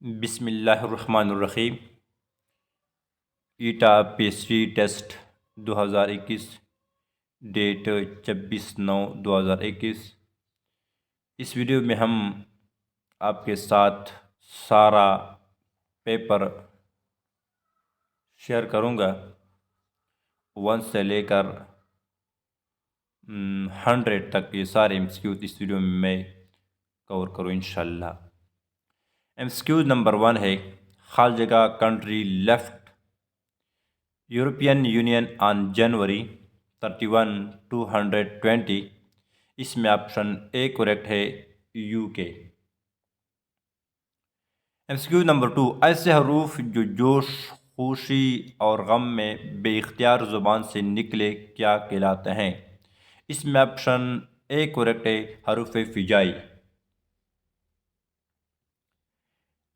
बिस्मिल्लाहिर्रहमानिर्रहीम। ईटा pastry test 2021, date 26/9/2021। इस video में हम आपके साथ सारा पेपर शेयर करूंगा। 1 से लेकर 100 तक ये सारे एमसीक्यू इस वीडियो में मैं कवर करूँ इंशाल्लाह। एमसीक्यू नंबर 1 है, हर जगह country left European union on January 31, 220। इसमें ऑप्शन ए करेक्ट है, यूके। एमसीक्यू नंबर 2, ऐसे हरूफ जो जोश, खुशी और गम में बेइख्तियार ज़ुबान से निकले क्या कहलाते हैं? इसमें ऑप्शन ए करेक्ट है, हरूफ फिजाई।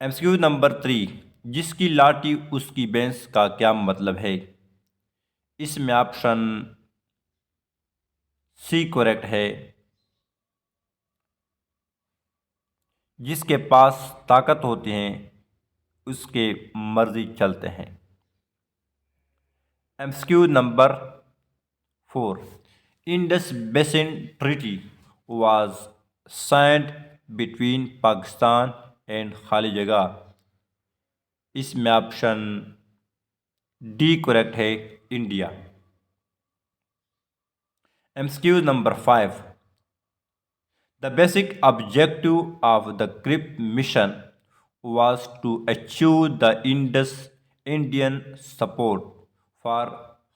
एमसीक्यू नंबर 3, जिसकी लाठी उसकी भैंस का क्या मतलब है? इसमें ऑप्शन सी करेक्ट है, जिसके पास ताकत होती है उसके मर्जी चलते हैं। MCQ number 4, Indus basin treaty was signed between Pakistan and खाली जगह। इसमें ऑप्शन डी करेक्ट है, India. MCQ number 5, the basic objective of the CRIP mission was to achieve the Indus Indian support for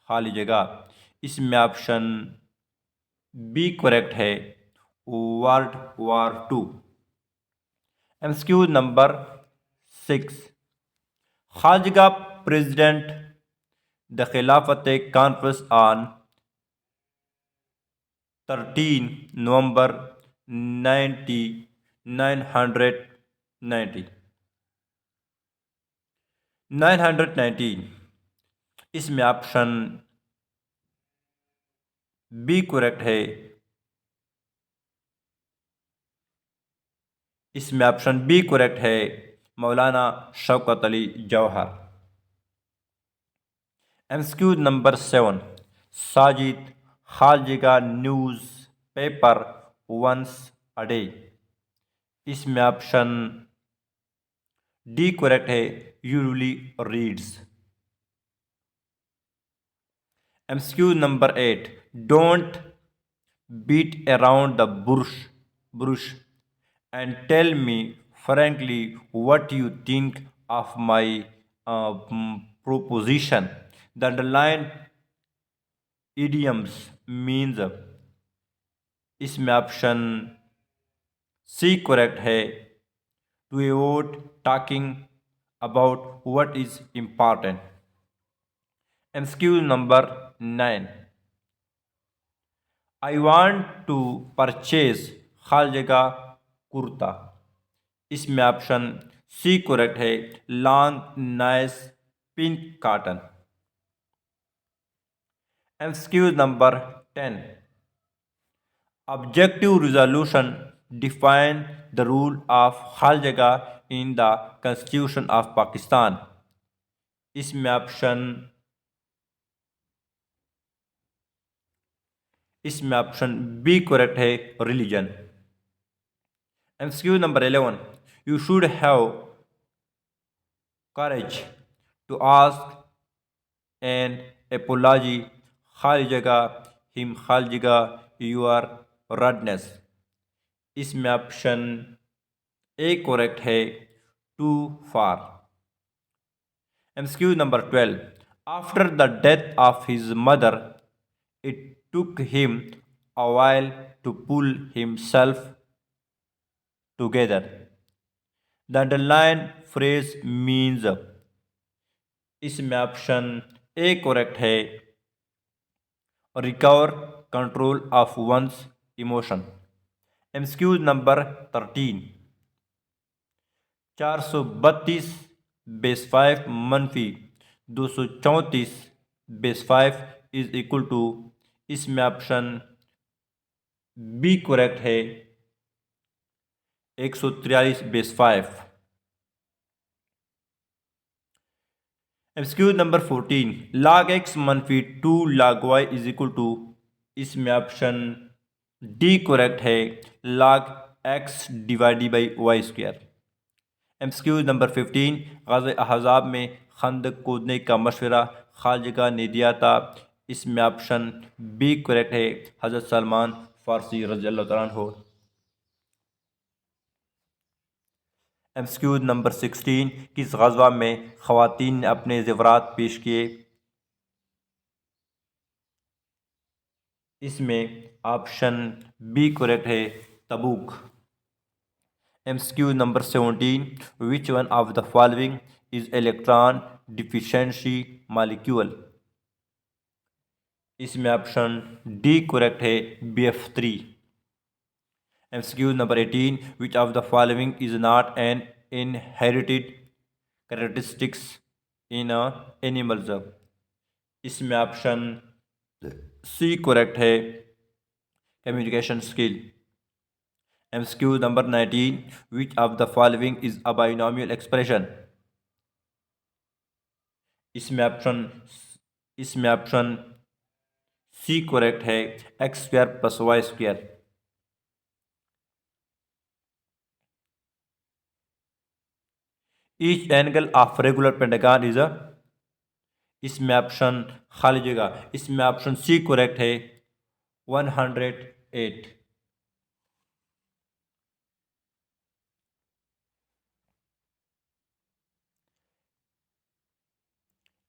खाली जगह। इसमें ऑप्शन बी करेक्ट है, world war 2। MCQ number 6, खाली जगह प्रेसिडेंट द खिलाफत कॉन्फ्रेंस ऑन 13 नवंबर 919। इसमें option B correct है, इसमें ऑप्शन बी करेक्ट है, मौलाना शौकत अली जौहर। एमसीक्यू नंबर 7, साजिद खालजिगा newspaper once a day. इसमें ऑप्शन डी करेक्ट है, usually reads. MCQ number 8, don't beat around the bush and tell me frankly what you think of my proposition. The underlined idioms means, इसमें option C correct है, to avoid talking about what is important. MCQ number 9, I want to purchase हर जगह कुर्ता। इसमें option C correct है, long nice pink cotton. MCQ number 10, objective resolution define the rule of हर जगह in the constitution of Pakistan. इसमें option B correct है, religion. MCQ number 11, you should have courage to ask an apology खाली जगह him खाली जगह your readiness. इसमें option A correct है, too far. MCQ number 12, after the death of his mother it took him a while to pull himself together. The underline phrase means, इसमें option A correct है, recover control of one's emotion. MCQ number 13, 432 base 5 मनफी 234 base 5 is equal to. इसमें option B correct है, 143 base 5। MCQ number 14, log x मनफी 2 log y is equal to, इसमें option D correct है, log x divided by Y square. MCQ number 15, गाज़ अहज़ाब में खंदक कूदने का मशवरा खालिका ने दिया था, इसमें ऑप्शन बी करेक्ट है, हज़रत सलमान फ़ारसी रज़ी अल्लाह तआला अन्हु। एमसीक्यू नंबर 16, किस ग़ज़वा में ख़वातीन ने अपने ज़ेवरात पेश किए, इसमें ऑप्शन बी करेक्ट है, Tabuk. MCQ number 17, which one of the following is electron deficiency molecule, इसमें ऑप्शन डी करेक्ट है, BF3। MCQ number 18, which of the following is not an inherited characteristics in animals, इसमें option C correct है, communication skill. MCQ number 19, which of the following is a binomial expression, इसमें option C correct है, x square plus y square. Each angle of regular pentagon is a, इसमें option खाली जगह, इसमें option C correct है, 108।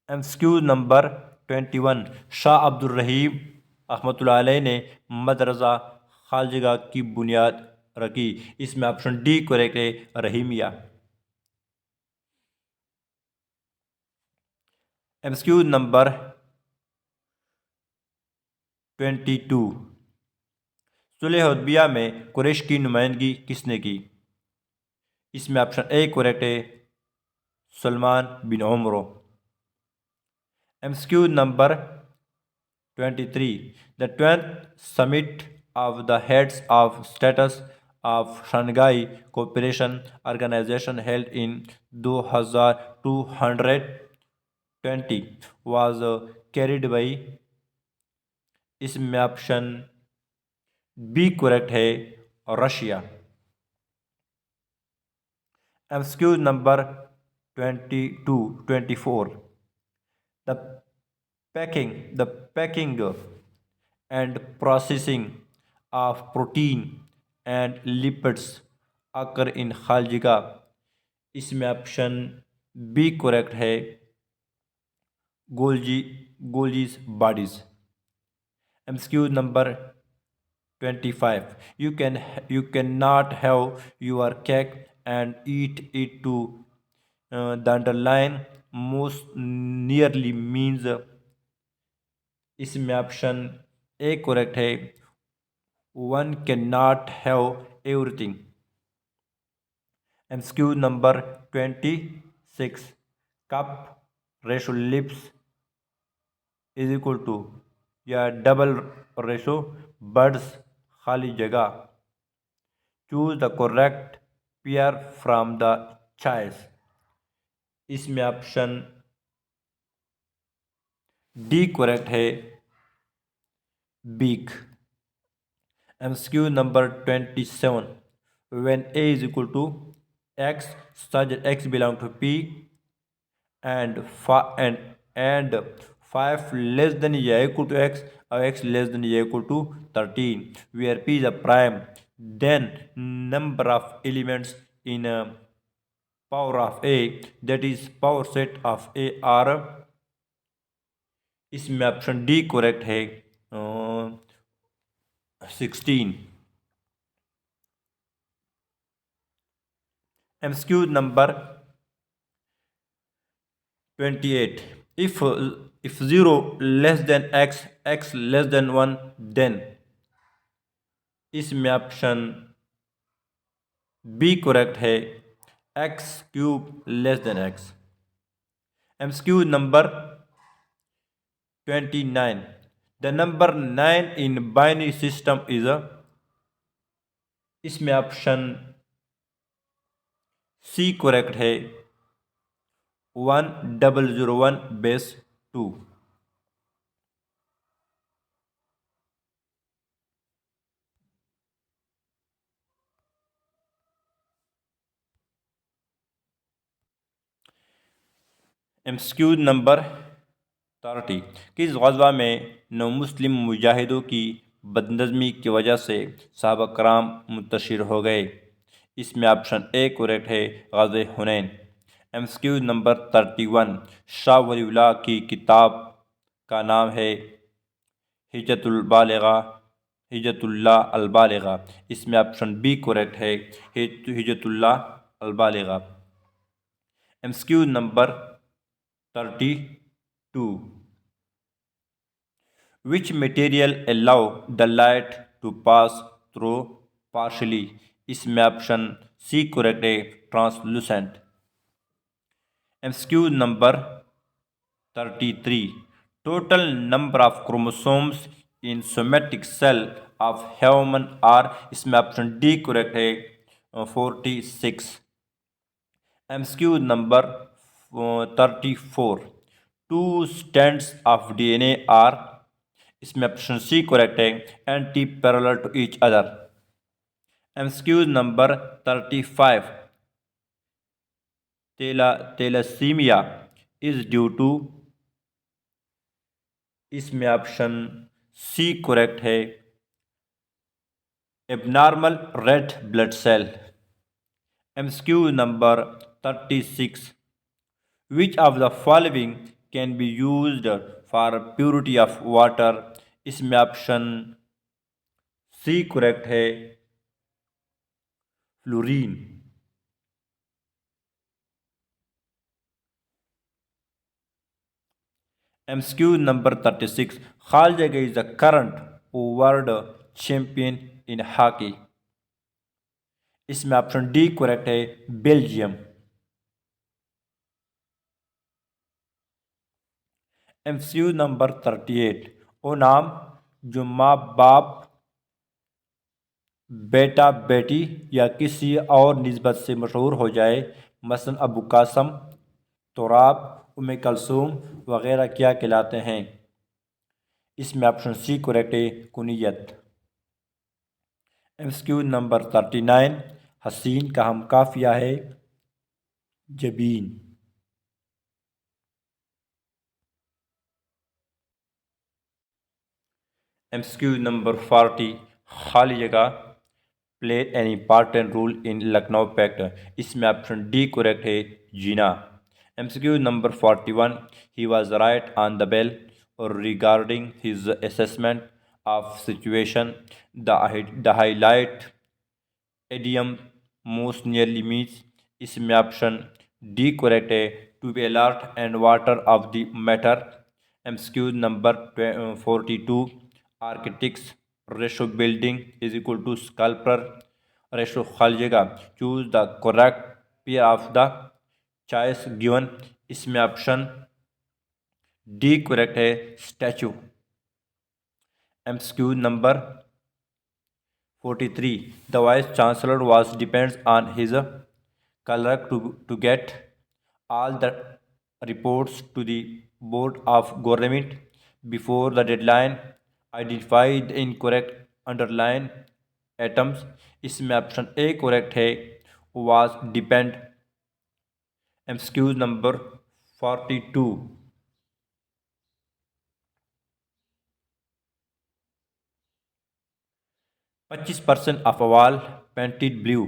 MCQ number 21, Shah Abdul रहीम रहमतुल्लाह अलैह ने मदरसा खालजगा की बुनियाद रखी, इसमें ऑप्शन डी करेक्ट है, रहीमिया। एमसीक्यू नंबर 22, सुलह हुदैबिया में कुरैश की नुमाइंदगी किसने की, इसमें ऑप्शन ए करेक्ट है, Salman bin Amr. MCQ number 23, the 12th summit of the heads of states of Shanghai cooperation organisation held in 2220 was carried by, इसमें ऑप्शन बी करेक्ट है, Russia. MCQ number 24, the packing and processing of protein and lipids occur in खालजिगा, इसमें option B correct है, Golgi's bodies. MCQ number 25, you cannot have your cake and eat it too, the underline most nearly means, इसमें option A correct है, one can not have everything. MCQ number 26, cup ratio lips is equal to या double ratio birds खाली जगह, choose the correct pair from the choice, इसमें option D correct है, beak. MCQ number 27, when a is equal to x such that x belong to p and and 5 less than या equal to x or x less than या equal to 13, where p is a prime, then number of elements in a power of a, that is power set of a, are, इसमें option D correct है, 16। MCQ number 28, if 0 less than x, x less than 1, then, इसमें option B correct है, x cube less than x. MCQ number 29, the number 9 in binary system is a, इसमें option C correct है, 1001 base 2। MCQ number 30। किस गज़वा में नौ मुस्लिम मुजाहिदों की बदनज़मी की वजह से सहाबा कराम मुंतशिर हो गए? इसमें ऑप्शन ए करेक्ट है, ग़ज़वे हुनैन। MCQ number 31। शाह वलीउल्लाह की किताब का नाम है हिज्जतुल बालिगा, हिज्जतुल्लाह अल बालिगा। इसमें ऑप्शन बी करेक्ट है, Hujjatullah al Baligha. MCQ number 32। Which material allow the light to pass through partially? इसमें ऑप्शन सी करेक्ट है, translucent. MCQ number 33। Total number of chromosomes in somatic cell of human are. इसमें ऑप्शन डी करेक्ट है, 46। MCQ number 34। Two strands of DNA are. इसमें option C correct है, anti parallel to each other. MCQ number 35। Thalassaemia is due to. इसमें option C correct है, abnormal red blood cell. MCQ number 36। Which of the following can be used for purity of water. इसमें option C correct है, fluorine. MCQ number 36। खालजा is the current world champion in hockey. इसमें option D correct है, Belgium. MCQ number 38। ओ नाम जो माँ बाप, बेटा बेटी या किसी और निस्बत से मशहूर हो जाए, मसलन अबू कासम, तुराब, उम्मे कलसूम वगैरह क्या कहलाते हैं? इसमें ऑप्शन सी करेक्ट है, कुनियत। MCQ number 39। हसीन का हम काफिया है, जबीन। MCQ number 40। खाली जगह play an important role in Lucknow pact. इसमें ऑप्शन डी करेक्ट है, Jinnah. MCQ number 41। He was right on the bell और regarding his assessment of situation. The highlight idiom most nearly means. इसमें ऑप्शन डी करेक्ट है, to be alert and water of the matter. MCQ number 42। Architects ratio building is equal to sculptor ratio खाली जगह। Choose the correct pair of the choice given. इसमें option D correct है, statue. MCQ number 43। The vice chancellor was depends on his clerk to get all the reports to the board of government before the deadline. Identify the incorrect underline items. इसमें option A correct है, was depend। MCQ number 42। 25% of a wall painted blue,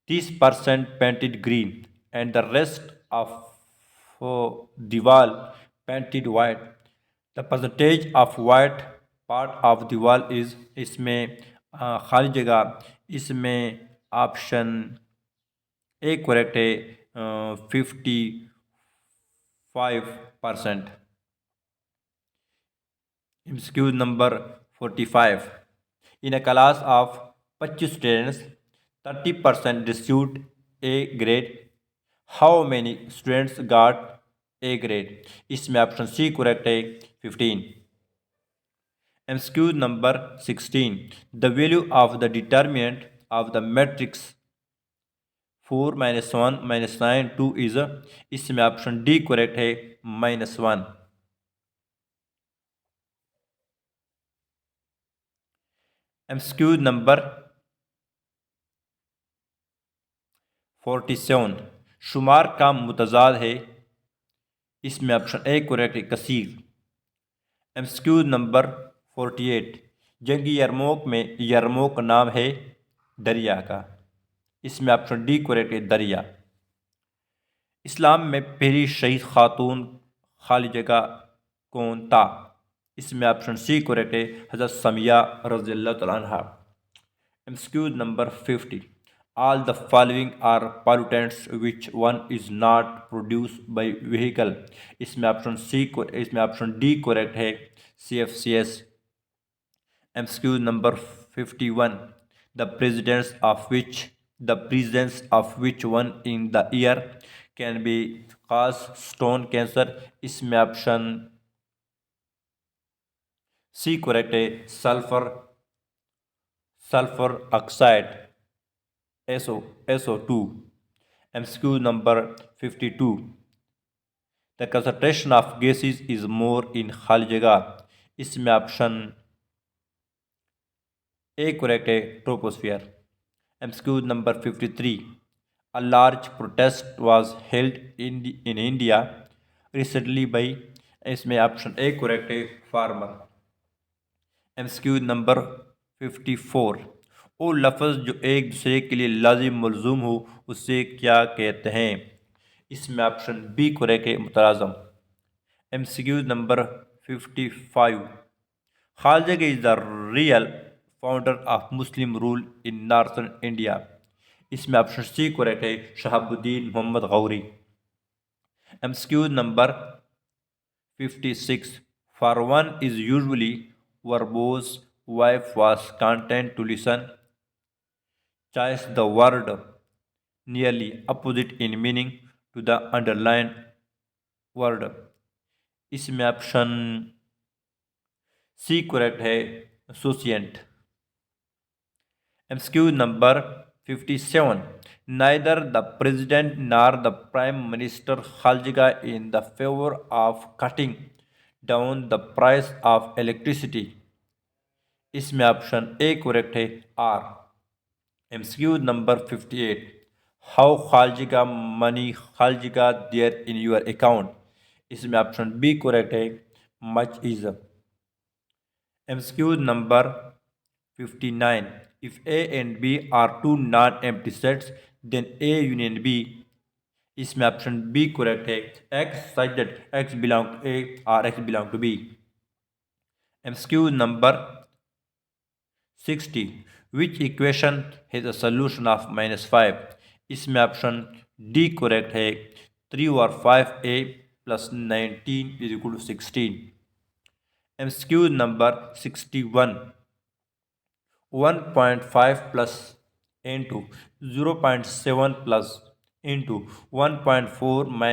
30% painted green, and the rest of the wall painted white. The percentage of white part of the wall is। इसमें खाली जगह, इसमें option A correct है, 55%। MCQ number 45। In a class of 25 students, 30% received A grade. How many students got A grade? इसमें option C correct है, 15। MCQ number 16। The value of the determinant of the matrix 4 - 1 - 9 2 is, इसमें option D correct है -1। MCQ number 47, शुमार का मुतजाद है, इसमें option A correct है कसीर। MCQ number 48, जंगी यरमोक में यरमोक नाम है दरिया का, इसमें ऑप्शन डी करेक्ट है दरिया। इस्लाम में पहली शहीद खातून खालिजगा कौन था, इसमें ऑप्शन सी करेक्ट है हज़रत समिया रज़ियल्लाहु तआला अन्हा। MCQ number 50, all the following are pollutants, which one is not produced by vehicle, इसमें ऑप्शन डी करेक्ट है CFCS। MCQ number 51, the presence of which one in the ear can be cause stone cancer, इसमें option C correct है sulphur oxide SO2। MCQ number 52, the concentration of gases is more in खाली जगह, इसमें option A correct है troposphere. MCQ number 53, a large protest was held in India recently by, इसमें option A correct है farmer. MCQ number 54, वो लफ्ज़ जो एक दूसरे के लिए लाजिम मलजूम हो उसे क्या कहते हैं, इसमें ऑप्शन बी करेक्ट है मुतलाज़म। एमसीक्यू नंबर 55, खालिद is the real founder of Muslim rule in northern India, इसमें ऑप्शन सी करेक्ट है Shahabuddin Mohammad Ghauri. MCQ number 56, for one is usually verbose wife was content to listen, choice the word nearly opposite in meaning to the underlined word, इसमें option C correct है associate. MCQ number 57, neither the president nor the prime minister खालिजगा in the favour of cutting down the price of electricity, इसमें option A correct है are. MCQ number 58, how खालिजगा money खालिजगा there in your account, इसमें option B correct है much is. MCQ number 59, if A and B are two non empty sets then A union B, इसमें option B correct है X such that X belong to A और X belong to B. MCQ number 60, which equation has a solution of -5, इसमें option D correct है 3 और 5a + 19 = 16। MCQ number 61, 1.5 + into 0.7 + into 1.4 -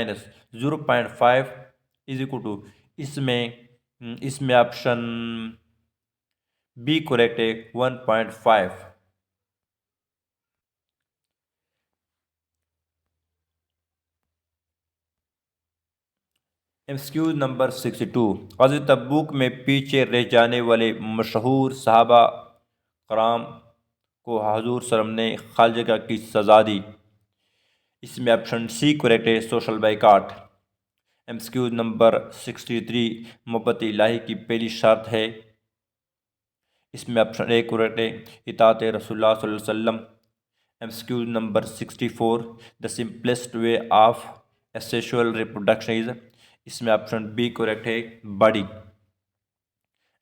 0.5 = इसमें option B correct है 1.5। MCQ number 62, ग़ज़वे तबूक में पीछे रह जाने वाले मशहूर सहाबा कराम को हुज़ूर सल्लल्लाहु अलैहि वसल्लम ने खालिजगा की सज़ा दी, इसमें ऑप्शन सी करेक्ट है सोशल बाइकाट। एमसीक्यू नंबर 63, मोहब्बत इलाही की पहली शर्त है, इसमें ऑप्शन ए करेक्ट है इताअत रसूलुल्लाह सल्लल्लाहु अलैहि वसल्लम। MCQ number 64, the simplest way of asexual reproduction is, इसमें ऑप्शन बी करेक्ट है body.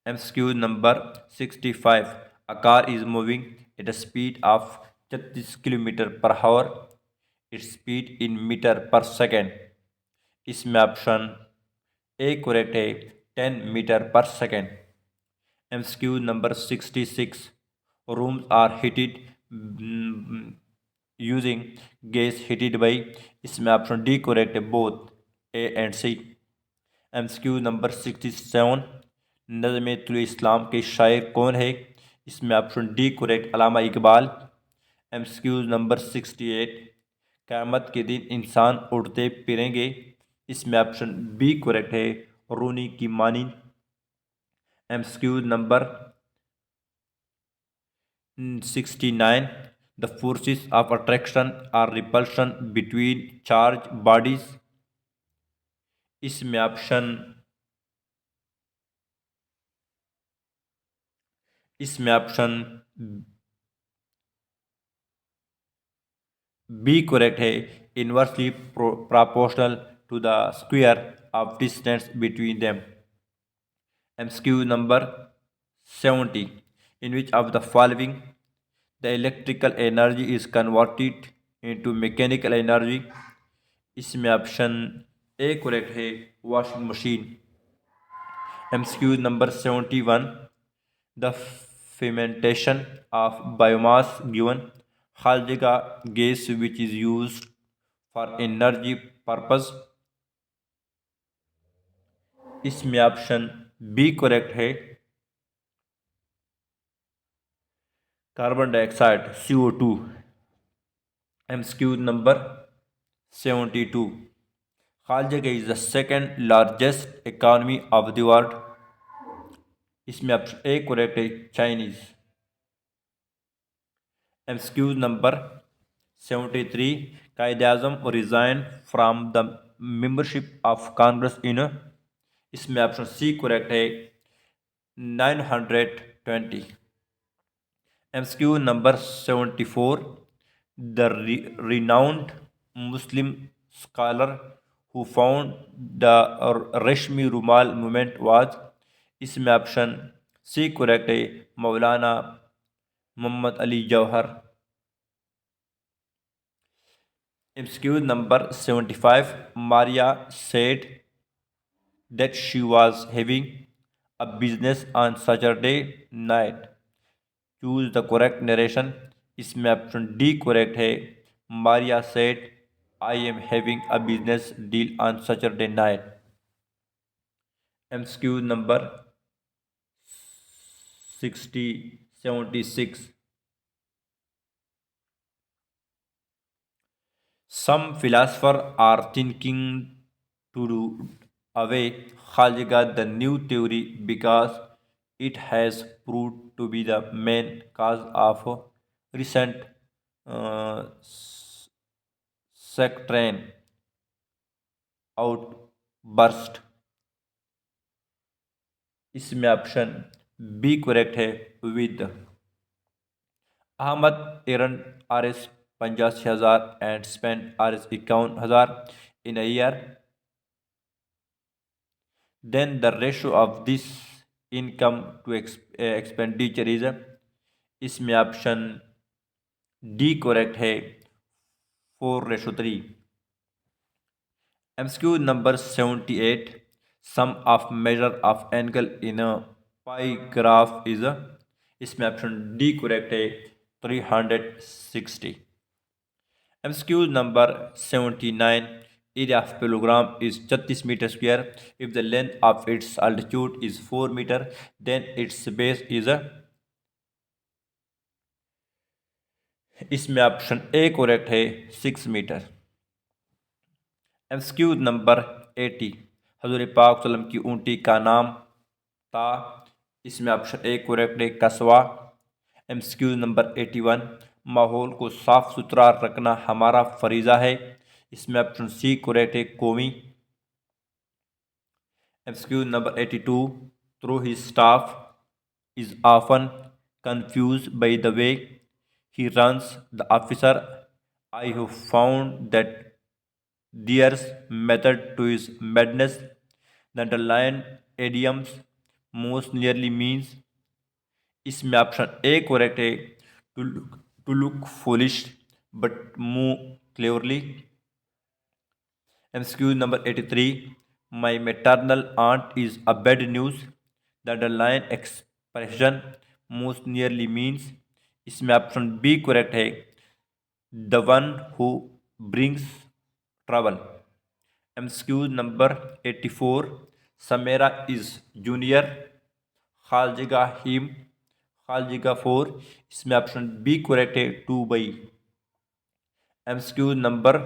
MCQ number 65, a car is moving at a speed of 36 km/h, its speed in metre per second, इसमें option A correct है 10 metre per second. MCQ number 66, rooms are heated using gas heated by, इसमें option D correct है both A and C. MCQ number 67, नज़्म-ए इस्लाम के शायर कौन है, इसमें option D correct अल्लामा Iqbal. MCQ number 68, क़यामत के दिन इंसान उड़ते फिरेंगे। इसमें ऑप्शन बी करेक्ट है, रूनी की मानी। MCQ number 69, the forces of attraction और रिपल्शन बिटवीन चार्ज बॉडीज। इसमें ऑप्शन बी करेक्ट है, inversely proportional to the square of distance between them. MCQ number 70, in which of the following the electrical energy is converted into mechanical energy। इसमें option A correct है, washing machine. MCQ number 71, the fermentation of biomass given खालजेगा gas which is used for energy purpose। इसमें option B correct है, carbon dioxide CO2। MCQ number 72, खालजेगा is the second largest economy of the world. इसमें option A correct है, Chinese. MCQ number 73, Quaid-e Azam resign from the membership of Congress in. इसमें option C correct है, 920। MCQ number 74, the renowned Muslim scholar who found the Reshmi Rumal movement was. इसमें option C correct है, Maulana Mohammad Ali Jauhar. MCQ number 75, Maria said that she was having a business on Saturday night। Choose the correct narration. इसमें option D correct है, Maria said I am having a business deal on Saturday night. MCQ number 76, some philosophers are thinking to do away खालजेगा the new theory because it has proved to be the main cause of recent sectarian outburst। इसमें option B correct है, with. Ahmed एरन RS 85,000 and spent RS 51,000 in a year, then the ratio of this income to expenditure is। इसमें option D correct है, 4:3। MCQ number 78, sum of measure of angle in a pie graph is. इसमें option D correct है, 360। MCQ number 79, area of parallelogram is 36 metre square. If the length of its altitude is 4 metre then its base is. इसमें option A correct है, 6 metre. MCQ number 80, हजूर पाक सल्लम की ऊँटी का नाम था। इसमें ऑप्शन ए करेक्ट है, कस्वा। एमसीक्यू नंबर 81, माहौल को साफ सुथरा रखना हमारा फरीज़ा है। इसमें ऑप्शन सी करेक्ट है, कौमी। MCQ number 82, through he staff is often confused by the way he runs the officer। I have found that there's method to his madness। The underlying idioms most nearly means। इसमें option A correct है, to look foolish but move cleverly. MCQ number 83, my maternal aunt is a bad news. The underline expression most nearly means. इसमें option B correct है, the one who brings trouble. MCQ number 84, Sameera is junior खालजेगा him खालजेगा 4। इसमें option B correct है, 2 by. MCQ number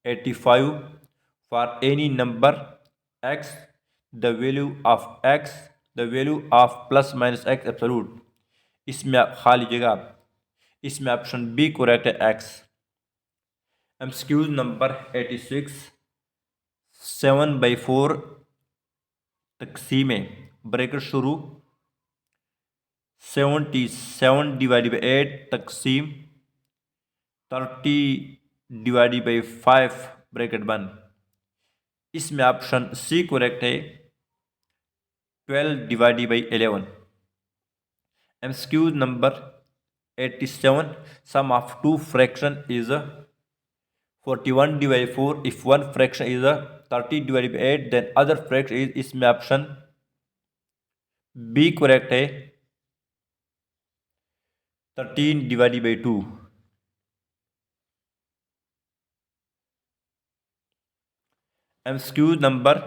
85. For any number x, the value of plus minus x absolute, इसमें आप खाली जगह, इसमें ऑप्शन बी करेक्ट है x। MCQ number 86। 7/4 तकसीमें ब्रैकेट शुरू 77/8 तकसीम 30/5 ब्रैकेट बंद, इसमें ऑप्शन सी करेक्ट है 12/11। MCQ number 87। Sum of two fraction is 41/4। If one fraction is 30/8 then other fraction is, इसमें ऑप्शन बी करेक्ट है 13/2। MCQ number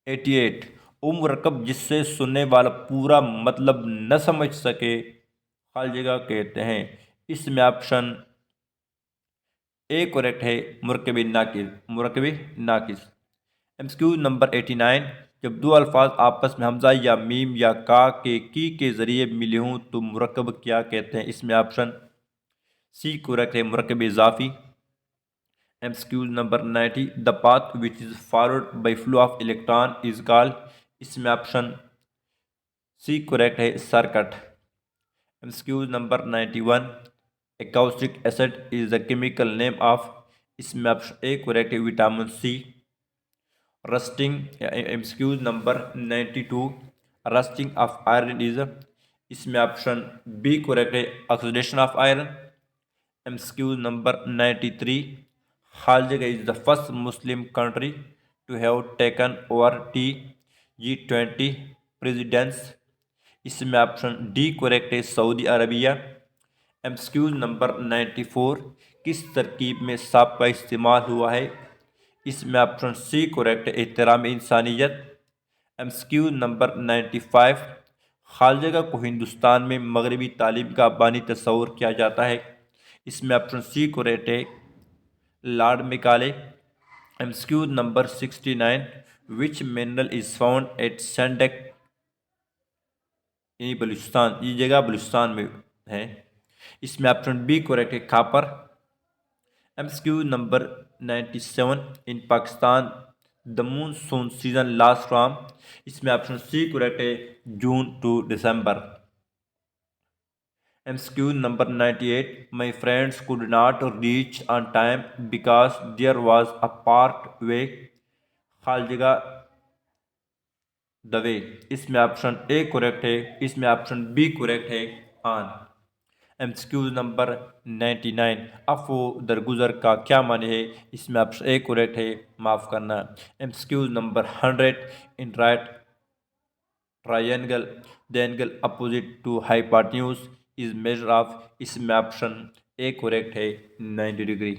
88। मुरक्कब जिससे सुनने वाला पूरा मतलब न समझ सके खाली जगह कहते हैं, इसमें ऑप्शन ए करेक्ट है मुरक्कबी नाकिस। MCQ number 89। जब दो अल्फाज आपस में हमजा या मीम या का के की के ज़रिए मिले हों तो मुरक्कब क्या कहते हैं, इसमें ऑप्शन सी करेक्ट है मुरक्कब इजाफी। MCQ number 90। The path which is followed by flow of electron is called, इसमें ऑप्शन सी करेक्ट है circuit. MCQ number 91। Acoustic acid is the chemical name of, इसमें ऑप्शन ए करेक्ट है vitamin C. Rusting MCQ number 92। Rusting of iron is, इसमें option B correct है oxidation of iron. MCQ number 93। खालजा is the first Muslim country to have taken over G20 precedence, इसमें option D correct है Saudi Arabia. MCQ number 94। किस तरकीब में सांप का इस्तेमाल हुआ है, इसमें ऑप्शन सी करेक्ट है एहतराम इंसानियत। MCQ number 95। खालजा को हिंदुस्तान में मगरबी तालीम का बानी तस्वूर किया जाता है, इसमें ऑप्शन सी करेक्ट है Lord Macaulay. MCQ number 69। Which mineral is found at Saindak, Balochistan, ये जगह बलूचिस्तान में है, इसमें ऑप्शन बी करेक्ट है copper. MCQ number 97। In Pakistan the monsoon season last from, इसमें ऑप्शन सी करेक्ट है June to December. MCQ number 98। My friends could not reach on time because there was a part way, खाल जगह the way, इसमें option A correct है, इसमें option B correct है on. MCQ number 99। अफो दरगुजर का क्या माने है, इसमें ऑप्शन ए करेक्ट है माफ़ करना। MCQ number 100। In right triangle the angle opposite to hypotenuse is measure of, इसमें ऑप्शन ए करेक्ट है 90 डिग्री।